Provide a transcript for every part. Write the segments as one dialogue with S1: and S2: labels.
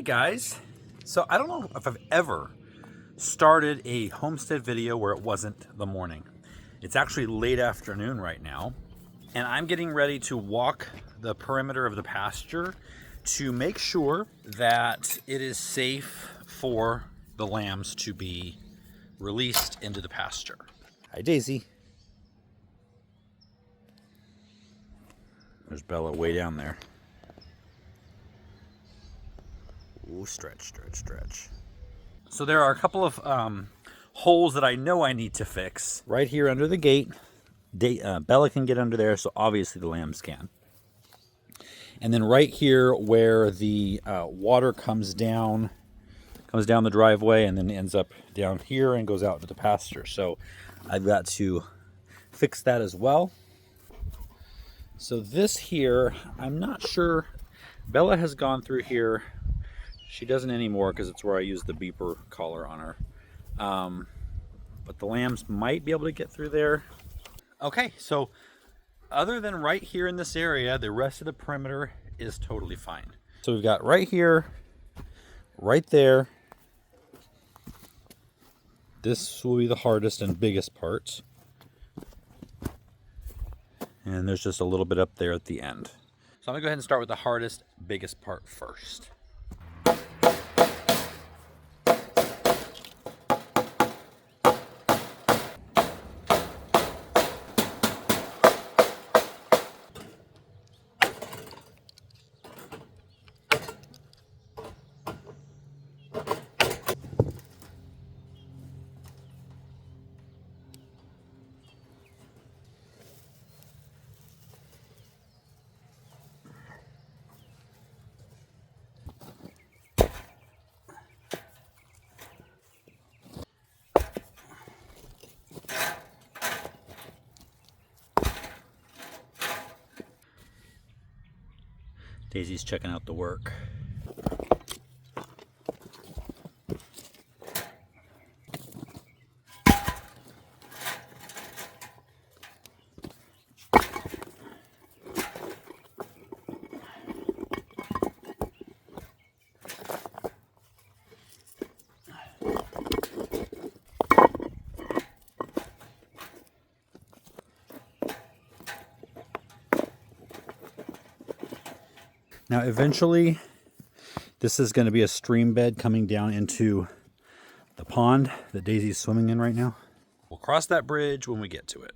S1: guys, so I don't know if I've ever started a homestead video where it wasn't the morning. It's actually late afternoon right now, and I'm getting ready to walk the perimeter of the pasture to make sure that it is safe for the lambs to be released into the pasture. Hi, Daisy. There's Bella way down there. Ooh, stretch, stretch, stretch. So there are a couple of holes that I know I need to fix. Right here under the gate, Bella can get under there, so obviously the lambs can. And then right here where the water comes down the driveway and then ends up down here and goes out to the pasture. So I've got to fix that as well. So this here, I'm not sure. Bella has gone through here. She doesn't anymore because it's where I use the beeper collar on her. But the lambs might be able to get through there. Okay, so other than right here in this area, the rest of the perimeter is totally fine. So we've got right here, right there. This will be the hardest and biggest part. And there's just a little bit up there at the end. So I'm gonna go ahead and start with the hardest, biggest part first. Daisy's checking out the work. Now eventually this is going to be a stream bed coming down into the pond that Daisy's swimming in right now. We'll cross that bridge when we get to it.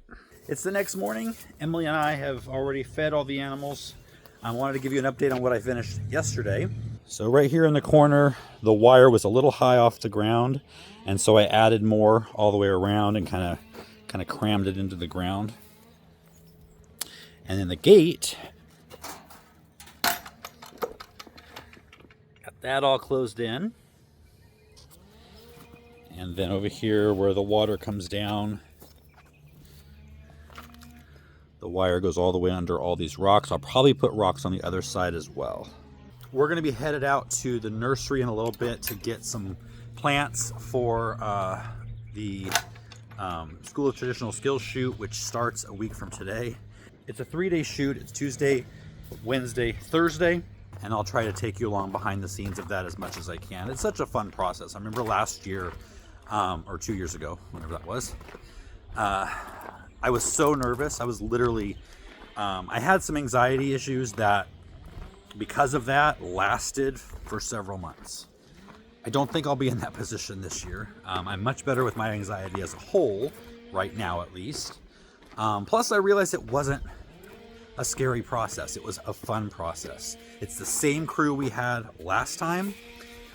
S1: It's the next morning. Emily and I have already fed all the animals. I wanted to give you an update on what I finished yesterday. So right here in the corner, the wire was a little high off the ground, and so I added more all the way around and kind of crammed it into the ground. And then the gate, that all closed in. And then over here where the water comes down, the wire goes all the way under all these rocks. I'll probably put rocks on the other side as well. We're going to be headed out to the nursery in a little bit to get some plants for the School of Traditional Skills shoot, which starts a week from today. It's a 3-day shoot. It's Tuesday, Wednesday, Thursday. And I'll try to take you along behind the scenes of that as much as I can. It's such a fun process. I remember last year, or 2 years ago, whenever that was, I was so nervous. I was literally, I had some anxiety issues that, because of that, lasted for several months. I don't think I'll be in that position this year. I'm much better with my anxiety as a whole, right now at least. Plus, I realized it wasn't a scary process. It was a fun process. It's the same crew we had last time.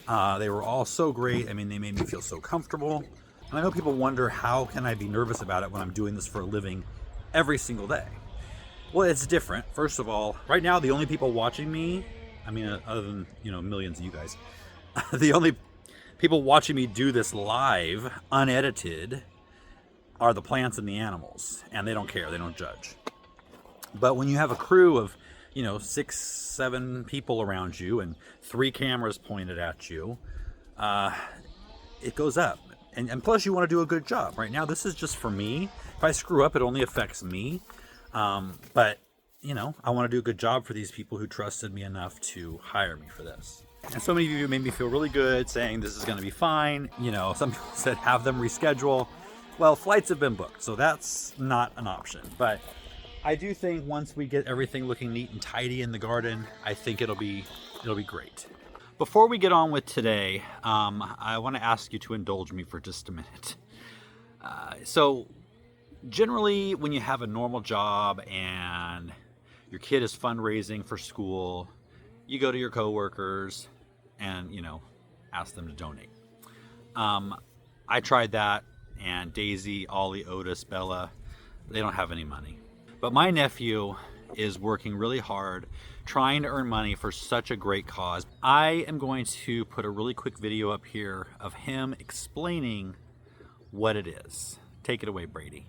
S1: They were all so great. I mean, they made me feel so comfortable. And I know people wonder, how can I be nervous about it when I'm doing this for a living every single day? Well, it's different. First of all, right now, the only people watching me, I mean, other than, millions of you guys, the only people watching me do this live, unedited, are the plants and the animals. And they don't care. They don't judge. But when you have a crew of, 6, 7 people around you and 3 cameras pointed at you, it goes up. And plus you want to do a good job. Right now, this is just for me. If I screw up, it only affects me. But, I want to do a good job for these people who trusted me enough to hire me for this. And so many of you made me feel really good saying this is going to be fine. You know, some people said have them reschedule. Well, flights have been booked, so that's not an option. But I do think once we get everything looking neat and tidy in the garden, I think it'll be great. Before we get on with today, I want to ask you to indulge me for just a minute. So generally when you have a normal job and your kid is fundraising for school, you go to your coworkers and, you know, ask them to donate. I tried that, and Daisy, Ollie, Otis, Bella, they don't have any money. But my nephew is working really hard trying to earn money for such a great cause. I am going to put a really quick video up here of him explaining what it is. Take it away, Brady.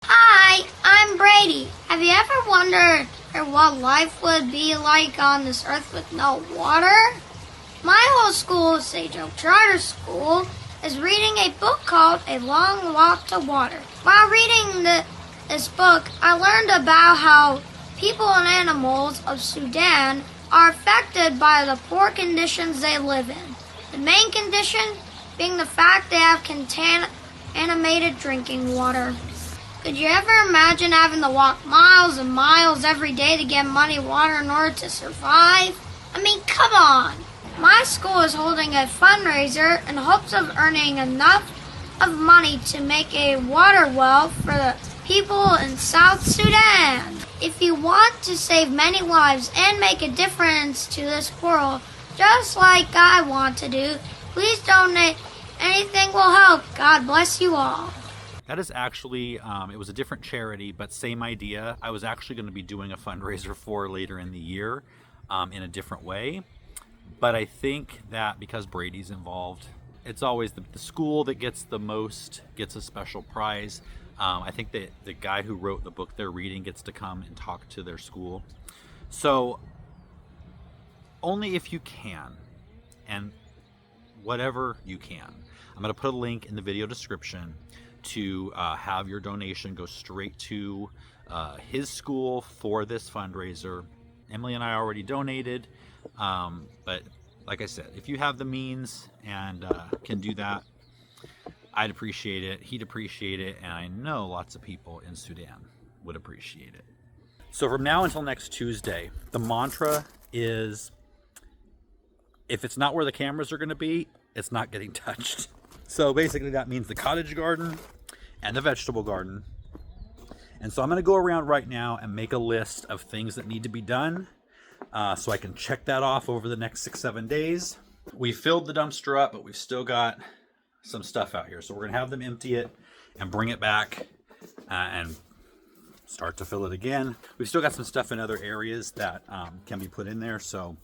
S2: Hi, I'm Brady. Have you ever wondered what life would be like on this earth with no water? My whole school, Sage Oak Charter School, is reading a book called A Long Walk to Water. While reading this book, I learned about how people and animals of Sudan are affected by the poor conditions they live in. The main condition being the fact they have contaminated drinking water. Could you ever imagine having to walk miles and miles every day to get muddy water in order to survive? I mean, come on! My school is holding a fundraiser in hopes of earning enough of money to make a water well for the people in South Sudan. If you want to save many lives and make a difference to this world, just like I want to do, please donate. Anything will help. God bless you all.
S1: That is actually, it was a different charity, but same idea. I was actually going to be doing a fundraiser for later in the year in a different way. But I think that because Brady's involved, it's always the school that gets the most gets a special prize. I think that the guy who wrote the book they're reading gets to come and talk to their school. So only if you can, and whatever you can. I'm going to put a link in the video description to have your donation go straight to his school for this fundraiser. Emily and I already donated, but like I said, if you have the means and can do that, I'd appreciate it. He'd appreciate it, and I know lots of people in Sudan would appreciate it. So from now until next Tuesday, the mantra is, if it's not where the cameras are going to be, it's not getting touched. So basically that means the cottage garden and the vegetable garden. And so I'm going to go around right now and make a list of things that need to be done so I can check that off over the next 6-7 days. We filled the dumpster up, but we've still got some stuff out here. So we're going to have them empty it and bring it back and start to fill it again. We've still got some stuff in other areas that can be put in there. So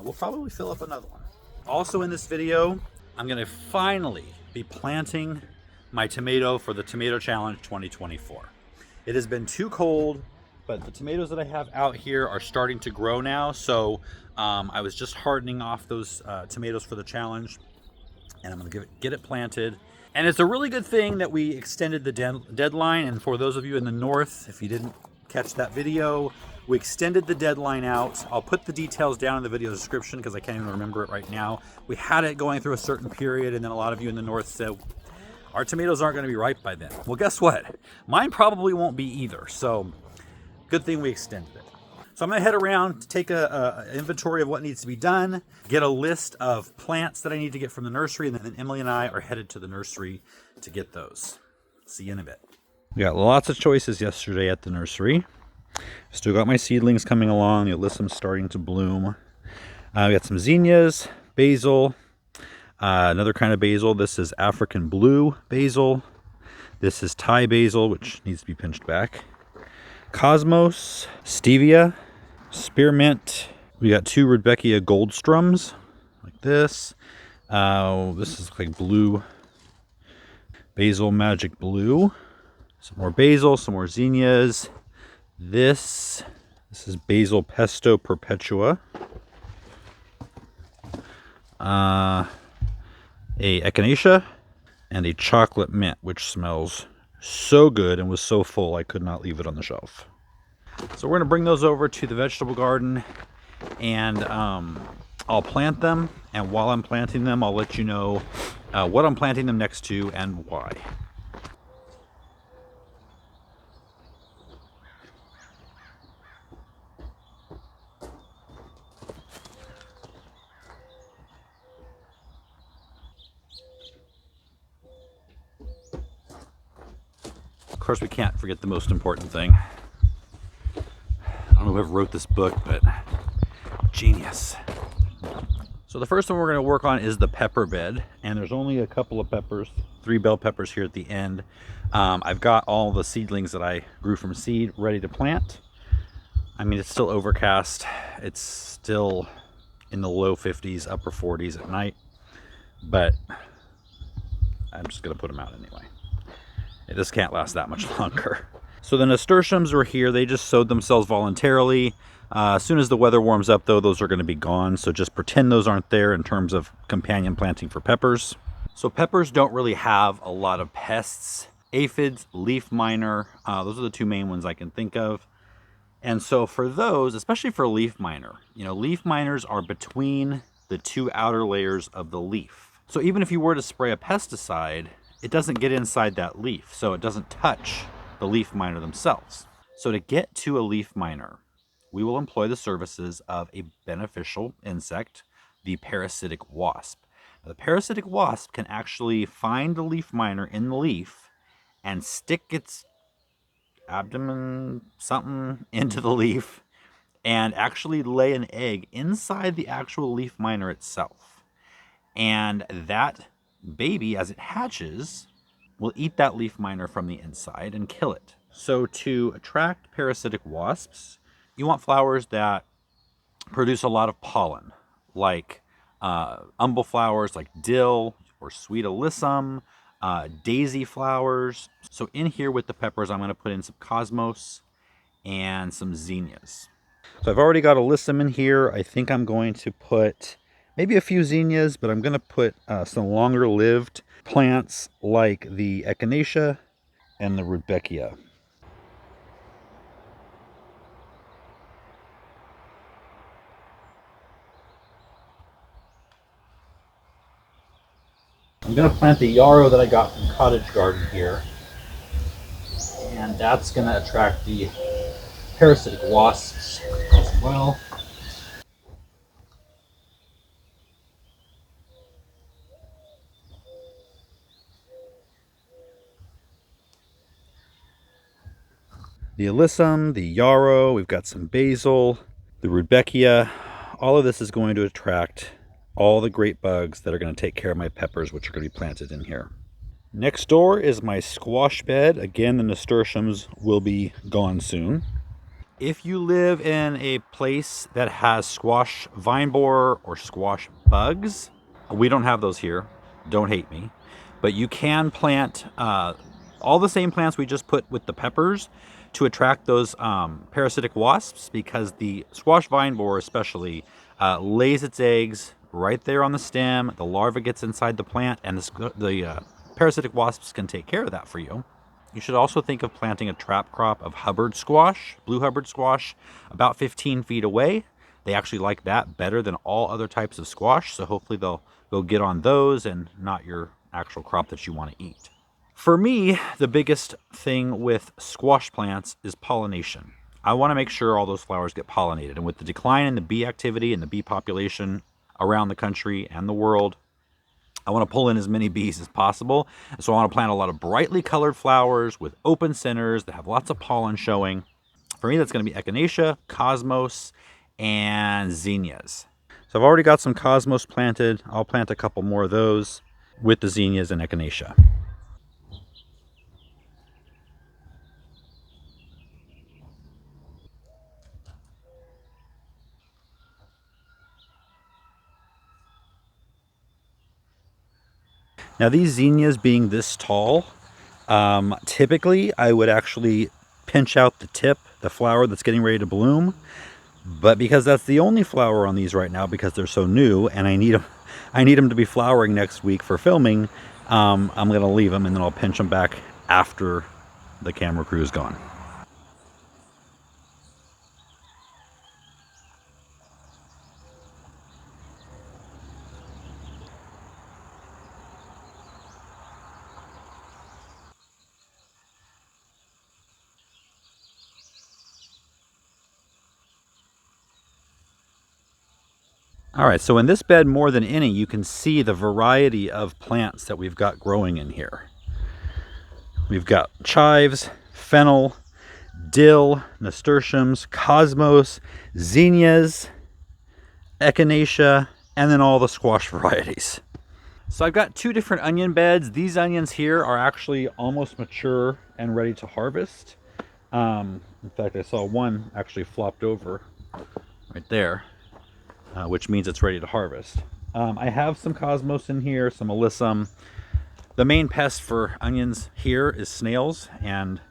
S1: we'll probably fill up another one. Also in this video, I'm going to finally be planting my tomato for the Tomato Challenge 2024. It has been too cold, but the tomatoes that I have out here are starting to grow now. So I was just hardening off those tomatoes for the challenge, and I'm going to get it planted. And it's a really good thing that we extended the deadline. And for those of you in the north, if you didn't catch that video, we extended the deadline out. I'll put the details down in the video description because I can't even remember it right now. We had it going through a certain period, and then a lot of you in the north said, our tomatoes aren't going to be ripe by then. Well, guess what? Mine probably won't be either. So good thing we extended it. So I'm going to head around to take an inventory of what needs to be done, get a list of plants that I need to get from the nursery, and then Emily and I are headed to the nursery to get those. See you in a bit. We got lots of choices yesterday at the nursery. Still got my seedlings coming along. The alyssum's starting to bloom. We got some zinnias, basil, another kind of basil. This is African blue basil. This is Thai basil, which needs to be pinched back. Cosmos, stevia, spearmint. We got 2 Rudbeckia goldstrums, like this. This is like blue basil, magic blue. Some more basil, some more zinnias. This is basil pesto perpetua. A echinacea and a chocolate mint, which smells so good and was so full I could not leave it on the shelf. So we're going to bring those over to the vegetable garden, and I'll plant them, and while I'm planting them, I'll let you know what I'm planting them next to and why. Of course, we can't forget the most important thing. I don't know whoever wrote this book, but genius. So the first one we're going to work on is the pepper bed, and there's only a couple of peppers, 3 bell peppers here at the end. I've got all the seedlings that I grew from seed ready to plant. I mean, it's still overcast. It's still in the low 50s, upper 40s at night, but I'm just going to put them out anyway. This can't last that much longer. So the nasturtiums were here. They just sowed themselves voluntarily. As soon as the weather warms up, though, those are going to be gone. So just pretend those aren't there in terms of companion planting for peppers. So peppers don't really have a lot of pests. Aphids, leaf miner, those are the 2 main ones I can think of. And so for those, especially for leaf miner, leaf miners are between the 2 outer layers of the leaf. So even if you were to spray a pesticide, it doesn't get inside that leaf, so it doesn't touch the leaf miner themselves. So to get to a leaf miner, we will employ the services of a beneficial insect, the parasitic wasp. Now, the parasitic wasp can actually find the leaf miner in the leaf and stick its abdomen something into the leaf and actually lay an egg inside the actual leaf miner itself. And that baby, as it hatches, will eat that leaf miner from the inside and kill it. So to attract parasitic wasps, you want flowers that produce a lot of pollen, like umbel flowers like dill or sweet alyssum, daisy flowers. So in here with the peppers, I'm going to put in some cosmos and some zinnias. So I've already got alyssum in here. I think I'm going to put maybe a few zinnias, but I'm going to put some longer lived plants like the echinacea and the rudbeckia. I'm going to plant the yarrow that I got from Cottage Garden here, and that's going to attract the parasitic wasps as well. The alyssum, the yarrow, we've got some basil, the rudbeckia. All of this is going to attract all the great bugs that are going to take care of my peppers, which are going to be planted in here. Next door is my squash bed. Again, the nasturtiums will be gone soon. If you live in a place that has squash vine borer or squash bugs, we don't have those here. Don't hate me. But you can plant all the same plants we just put with the peppers to attract those parasitic wasps, because the squash vine borer especially lays its eggs right there on the stem. The larva gets inside the plant, and the parasitic wasps can take care of that for you. You should also think of planting a trap crop of Hubbard squash, blue Hubbard squash, about 15 feet away. They actually like that better than all other types of squash, so hopefully they'll go get on those and not your actual crop that you want to eat. For me, the biggest thing with squash plants is pollination. I want to make sure all those flowers get pollinated, and with the decline in the bee activity and the bee population around the country and the world, I want to pull in as many bees as possible. So I want to plant a lot of brightly colored flowers with open centers that have lots of pollen showing. For me, that's going to be echinacea, cosmos, and zinnias. So I've already got some cosmos planted. I'll plant a couple more of those with the zinnias and echinacea. Now these zinnias being this tall, typically I would actually pinch out the tip, the flower that's getting ready to bloom. But because that's the only flower on these right now, because they're so new and I need them to be flowering next week for filming, I'm going to leave them and then I'll pinch them back after the camera crew is gone. All right, so in this bed more than any, you can see the variety of plants that we've got growing in here. We've got chives, fennel, dill, nasturtiums, cosmos, zinnias, echinacea, and then all the squash varieties. So I've got two different onion beds. These onions here are actually almost mature and ready to harvest. In fact, I saw one actually flopped over right there, which means it's ready to harvest. I have some cosmos in here, some alyssum. The main pest for onions here is snails, and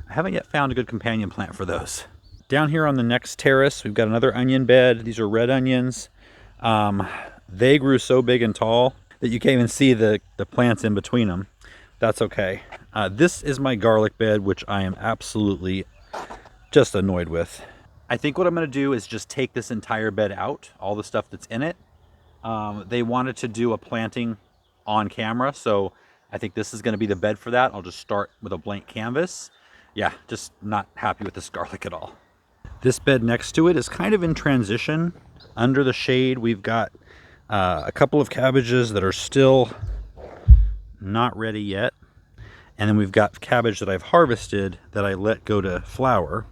S1: I haven't yet found a good companion plant for those. Down here on the next terrace, we've got another onion bed. These are red onions. They grew so big and tall that you can't even see the plants in between them. That's okay. This is my garlic bed, which I am absolutely just annoyed with. I think what I'm going to do is just take this entire bed out, all the stuff that's in it. They wanted to do a planting on camera, so I think this is going to be the bed for that. I'll just start with a blank canvas. Yeah, just not happy with this garlic at all. This bed next to it is kind of in transition. Under the shade, we've got a couple of cabbages that are still not ready yet. And then we've got cabbage that I've harvested that I let go to flower.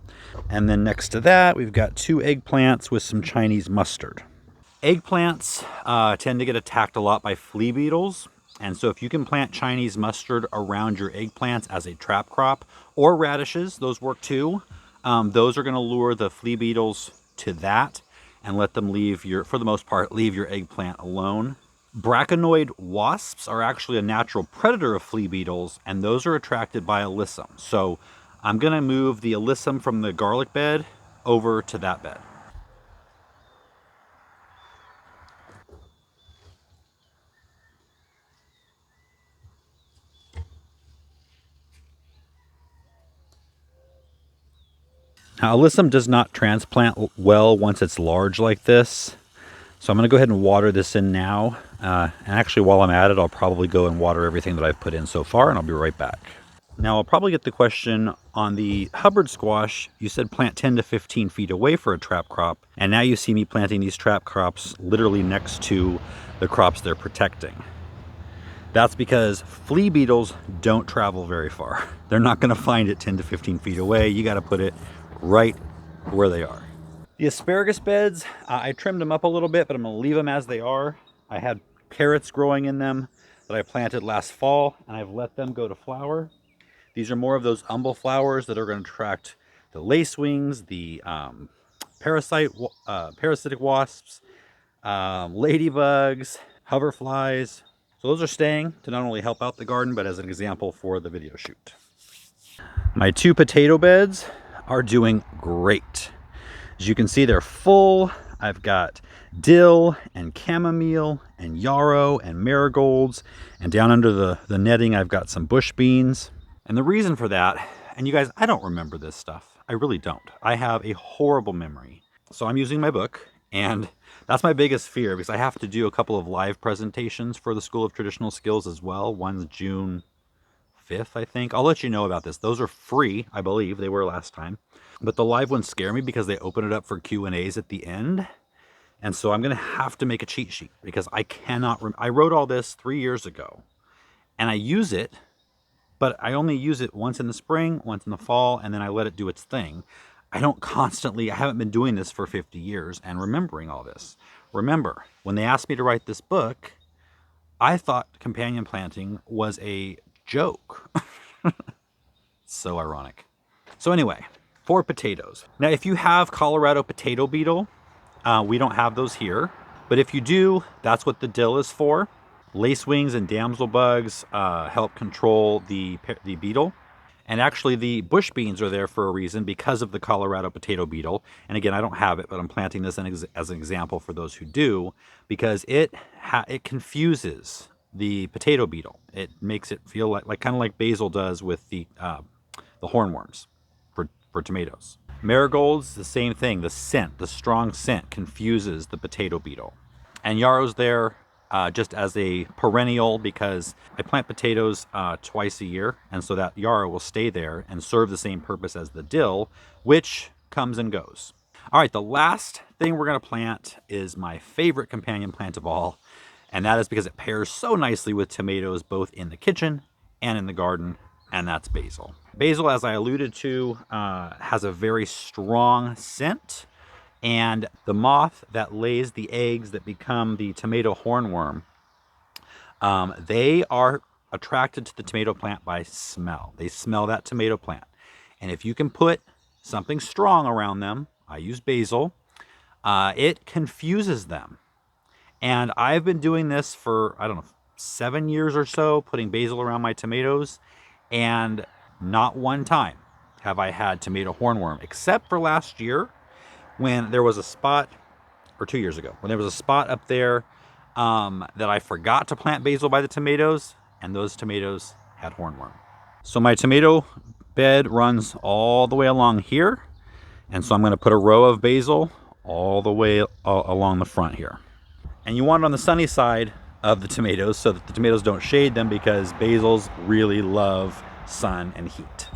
S1: And then next to that, we've got two eggplants with some Chinese mustard. Eggplants tend to get attacked a lot by flea beetles. And so if you can plant Chinese mustard around your eggplants as a trap crop, or radishes, those work too. Those are going to lure the flea beetles to that and let them leave for the most part, leave your eggplant alone. Braconid wasps are actually a natural predator of flea beetles, and those are attracted by alyssum. So I'm going to move the alyssum from the garlic bed over to that bed. Now, alyssum does not transplant well once it's large like this. So I'm going to go ahead and water this in now. And actually, while I'm at it, I'll probably go and water everything that I've put in so far, and I'll be right back. Now, I'll probably get the question on the Hubbard squash. You said plant 10 to 15 feet away for a trap crop. And now you see me planting these trap crops literally next to the crops they're protecting. That's because flea beetles don't travel very far. They're not going to find it 10 to 15 feet away. You got to put it right where they are. The asparagus beds, I trimmed them up a little bit, but I'm going to leave them as they are. I had carrots growing in them that I planted last fall, and I've let them go to flower. These are more of those umbel flowers that are going to attract the lacewings, the parasitic wasps, ladybugs, hoverflies. So those are staying to not only help out the garden, but as an example for the video shoot. My two potato beds are doing great. As you can see, they're full. I've got dill and chamomile and yarrow and marigolds. And down under the netting, I've got some bush beans. And the reason for that, and you guys, I don't remember this stuff. I really don't. I have a horrible memory. So I'm using my book, and that's my biggest fear because I have to do a couple of live presentations for the School of Traditional Skills as well. One's June 5th, I think. I'll let you know about this. Those are free, I believe. They were last time. But the live ones scare me because they open it up for Q&As at the end. And so I'm going to have to make a cheat sheet because I cannot I wrote all this 3 years ago. And I use it, but I only use it once in the spring, once in the fall, and then I let it do its thing. I haven't been doing this for 50 years and remembering all this. Remember, when they asked me to write this book, I thought companion planting was a joke. So ironic. So anyway, for potatoes. Now, if you have Colorado potato beetle, we don't have those here. But if you do, that's what the dill is for. Lacewings and damsel bugs help control the beetle. And actually, the bush beans are there for a reason because of the Colorado potato beetle. And again, I don't have it, but I'm planting this as an example for those who do, because it confuses the potato beetle. It makes it feel like kind of like basil does with the hornworms for tomatoes. Marigolds, the same thing. The scent, the strong scent, confuses the potato beetle. And yarrow's there just as a perennial because I plant potatoes twice a year, and so that yarrow will stay there and serve the same purpose as the dill, which comes and goes. All right, the last thing we're going to plant is my favorite companion plant of all, and that is because it pairs so nicely with tomatoes both in the kitchen and in the garden, and that's basil. Basil, as I alluded to, has a very strong scent, and the moth that lays the eggs that become the tomato hornworm, they are attracted to the tomato plant by smell. They smell that tomato plant. And if you can put something strong around them, I use basil, it confuses them. And I've been doing this for, I don't know, 7 years or so, putting basil around my tomatoes. And not one time have I had tomato hornworm, except for last year when there was a spot, or 2 years ago, when there was a spot up there that I forgot to plant basil by the tomatoes, and those tomatoes had hornworm. So my tomato bed runs all the way along here, and so I'm going to put a row of basil all the way along the front here. And you want it on the sunny side of the tomatoes so that the tomatoes don't shade them, because basils really love sun and heat.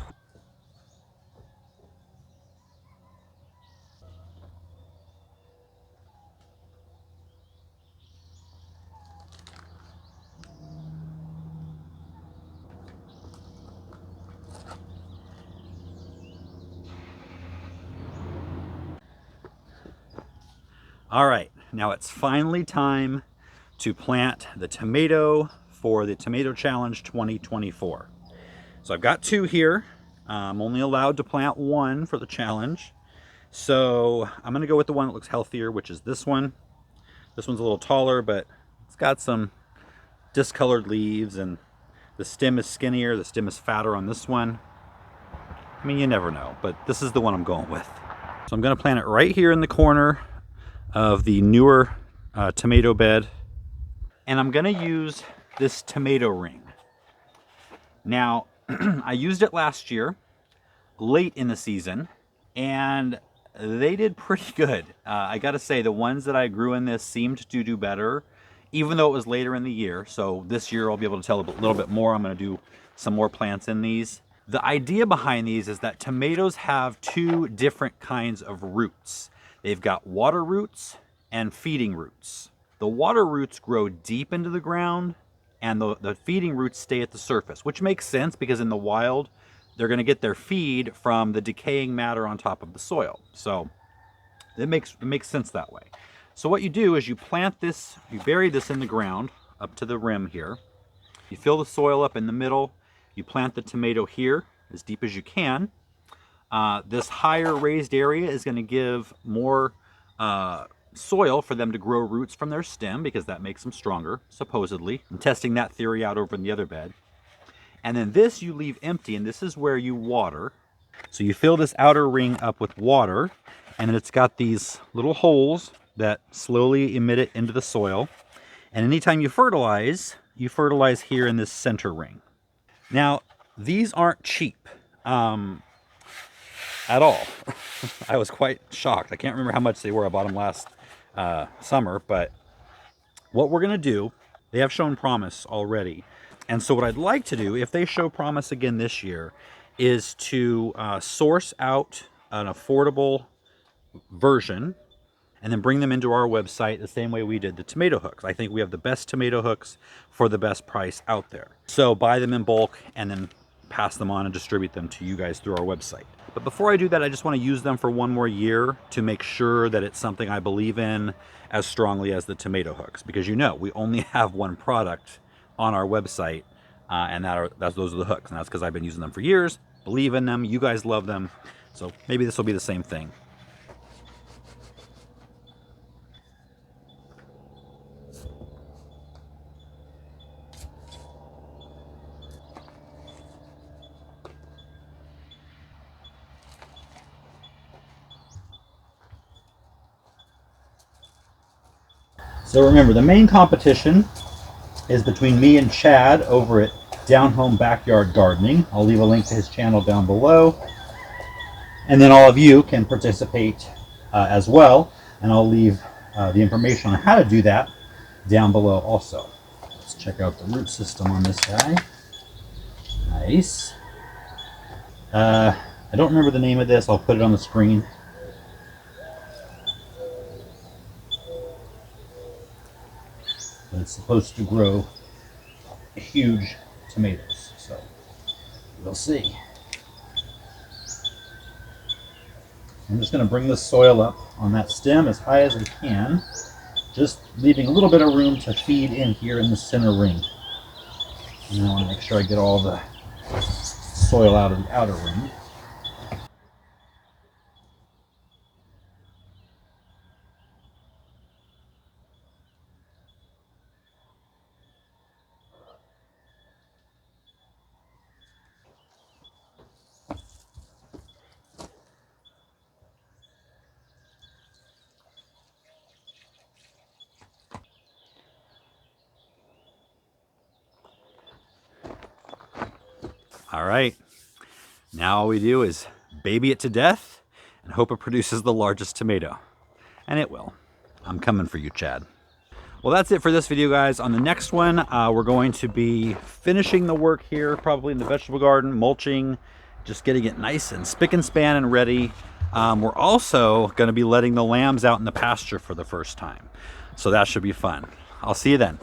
S1: All right, now it's finally time to plant the tomato for the Tomato Challenge 2024. So I've got 2 here. I'm only allowed to plant 1 for the challenge. So I'm gonna go with the one that looks healthier, which is this one. This one's a little taller, but it's got some discolored leaves, and the stem is skinnier, the stem is fatter on this one. I mean, you never know, but this is the one I'm going with. So I'm gonna plant it right here in the corner of the newer tomato bed, and I'm gonna use this tomato ring. Now, I used it last year, late in the season, and they did pretty good. I gotta say, the ones that I grew in this seemed to do better, even though it was later in the year. So this year I'll be able to tell a little bit more. I'm gonna do some more plants in these. The idea behind these is that tomatoes have 2 different kinds of roots. They've got water roots and feeding roots. The water roots grow deep into the ground, and the feeding roots stay at the surface, which makes sense because in the wild, they're going to get their feed from the decaying matter on top of the soil. So it makes sense that way. So what you do is you plant this, you bury this in the ground up to the rim here. You fill the soil up in the middle. You plant the tomato here as deep as you can. This higher raised area is going to give more soil for them to grow roots from their stem, because that makes them stronger, supposedly. I'm testing that theory out over in the other bed. And then this you leave empty, and this is where you water. So you fill this outer ring up with water, and it's got these little holes that slowly emit it into the soil. And anytime you fertilize here in this center ring. Now, these aren't cheap at all. I was quite shocked. I can't remember how much they were. I bought them last summer, but what we're gonna do, they have shown promise already. And so what I'd like to do, if they show promise again this year, is to source out an affordable version and then bring them into our website the same way we did the tomato hooks. I think we have the best tomato hooks for the best price out there. So buy them in bulk and then pass them on and distribute them to you guys through our website. But before I do that, I just want to use them for 1 more year to make sure that it's something I believe in as strongly as the tomato hooks. Because we only have 1 product on our website, and those are the hooks. And that's because I've been using them for years, believe in them, you guys love them. So maybe this will be the same thing. So remember, the main competition is between me and Chad over at Down Home Backyard Gardening. I'll leave a link to his channel down below. And then all of you can participate as well. And I'll leave the information on how to do that down below also. Let's check out the root system on this guy. Nice. I don't remember the name of this. I'll put it on the screen. But it's supposed to grow huge tomatoes, so we'll see. I'm just going to bring the soil up on that stem as high as I can, just leaving a little bit of room to feed in here in the center ring. And I want to make sure I get all the soil out of the outer ring. All right, now all we do is baby it to death and hope it produces the largest tomato. And it will. I'm coming for you, Chad. Well, that's it for this video, guys. On the next one, we're going to be finishing the work here, probably in the vegetable garden, mulching, just getting it nice and spick and span and ready. We're also going to be letting the lambs out in the pasture for the first time. So that should be fun. I'll see you then.